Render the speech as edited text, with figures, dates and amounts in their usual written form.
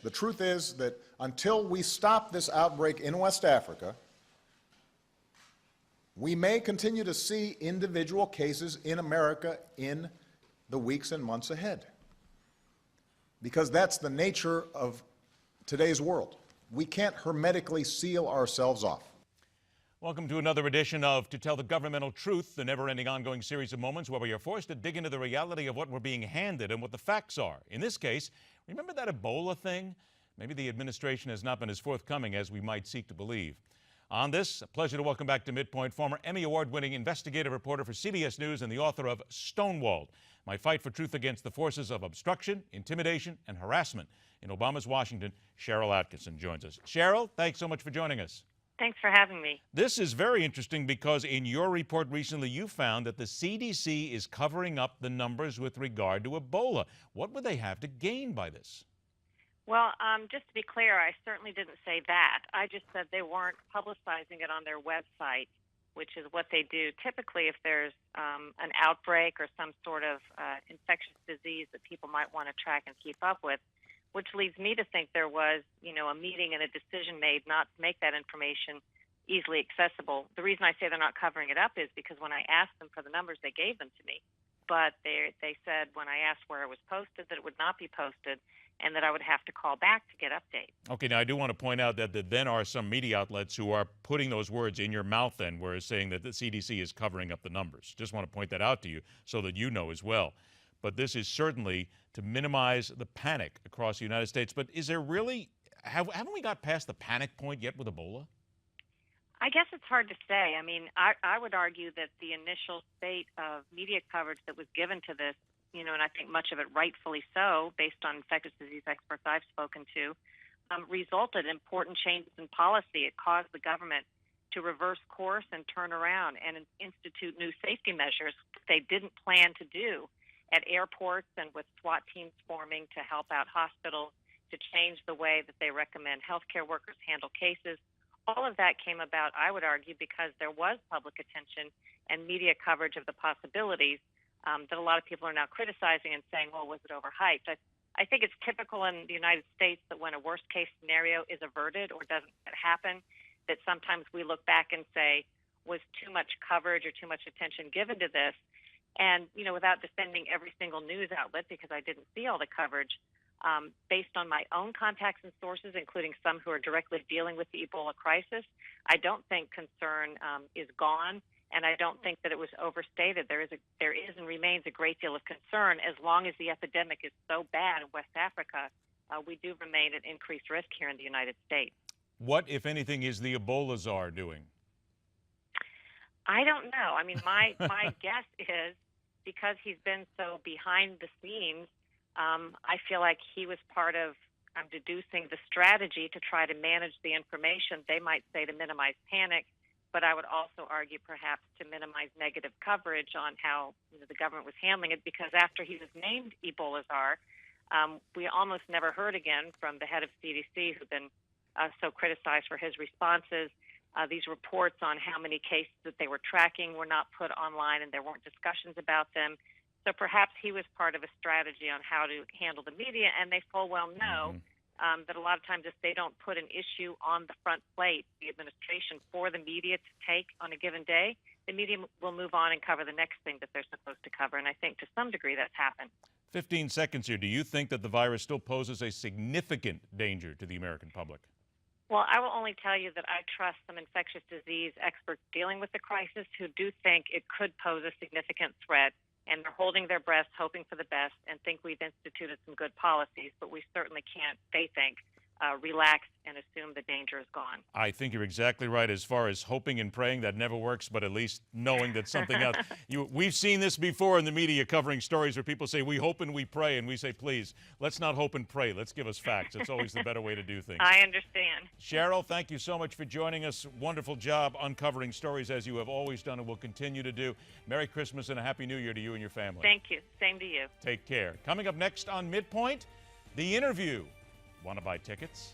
The truth is that until we stop this outbreak in West Africa, we may continue to see individual cases in America in the weeks and months ahead, because that's the nature of today's world. We can't hermetically seal ourselves off. Welcome to another edition of To Tell the Governmental Truth, the never-ending ongoing series of moments where we are forced to dig into the reality of what we're being handed and what the facts are. In this case, remember that Ebola thing? Maybe the administration has not been as forthcoming as we might seek to believe. On this, a pleasure to welcome back to MidPoint former Emmy Award-winning investigative reporter for CBS News and the author of Stonewalled, My Fight for Truth Against the Forces of Obstruction, Intimidation, and Harassment in Obama's Washington. Sharyl Attkisson joins us. Sharyl, thanks so much for joining us. Thanks for having me. This is very interesting because in your report recently you found that the CDC is covering up the numbers with regard to Ebola. What would they have to gain by this? Well, just to be clear, I certainly didn't say that. I just said they weren't publicizing it on their website, which is what they do. Typically, if there's an outbreak or some sort of infectious disease that people might want to track and keep up with, which leads me to think there was, a meeting and a decision made not to make that information easily accessible. The reason I say they're not covering it up is because when I asked them for the numbers, they gave them to me. But they said when I asked where it was posted that it would not be posted and that I would have to call back to get updates. Okay, now I do want to point out that there then are some media outlets who are putting those words in your mouth then, where it's saying that the CDC is covering up the numbers. Just want to point that out to you so that you know as well. But this is certainly to minimize the panic across the United States. But is there really, haven't we got past the panic point yet with Ebola? I guess it's hard to say. I mean, I would argue that the initial spate of media coverage that was given to this, and I think much of it rightfully so, based on infectious disease experts I've spoken to, resulted in important changes in policy. It caused the government to reverse course and turn around and institute new safety measures that they didn't plan to do at airports and with SWAT teams forming to help out hospitals, to change the way that they recommend healthcare workers handle cases. All of that came about, I would argue, because there was public attention and media coverage of the possibilities that a lot of people are now criticizing and saying, well, was it overhyped? I think it's typical in the United States that when a worst-case scenario is averted or doesn't happen, that sometimes we look back and say, was too much coverage or too much attention given to this? And, without defending every single news outlet, because I didn't see all the coverage, based on my own contacts and sources, including some who are directly dealing with the Ebola crisis, I don't think concern is gone, and I don't think that it was overstated. There is and remains a great deal of concern. As long as the epidemic is so bad in West Africa, we do remain at increased risk here in the United States. What, if anything, is the Ebola czar doing? I don't know. I mean, my guess is because he's been so behind the scenes, I feel like he was part of deducing the strategy to try to manage the information. They might say to minimize panic, but I would also argue perhaps to minimize negative coverage on how the government was handling it, because after he was named Ebola czar, we almost never heard again from the head of CDC, who's been so criticized for his responses. These reports on how many cases that they were tracking were not put online, and there weren't discussions about them. So perhaps he was part of a strategy on how to handle the media, and they full well know that a lot of times if they don't put an issue on the front plate, the administration, for the media to take on a given day, the media will move on and cover the next thing that they're supposed to cover, and I think to some degree that's happened. 15 seconds here. Do you think that the virus still poses a significant danger to the American public? Well, I will only tell you that I trust some infectious disease experts dealing with the crisis who do think it could pose a significant threat, and they're holding their breath, hoping for the best, and think we've instituted some good policies, but we certainly can't, they think, relax and assume the danger is gone. I think you're exactly right. As far as hoping and praying, that never works, but at least knowing that something else. We've seen this before in the media covering stories where people say, we hope and we pray, and we say, please, let's not hope and pray. Let's give us facts. It's always the better way to do things. I understand. Cheryl, thank you so much for joining us. Wonderful job uncovering stories as you have always done and will continue to do. Merry Christmas and a Happy New Year to you and your family. Thank you. Same to you. Take care. Coming up next on MidPoint, the interview. Want to buy tickets?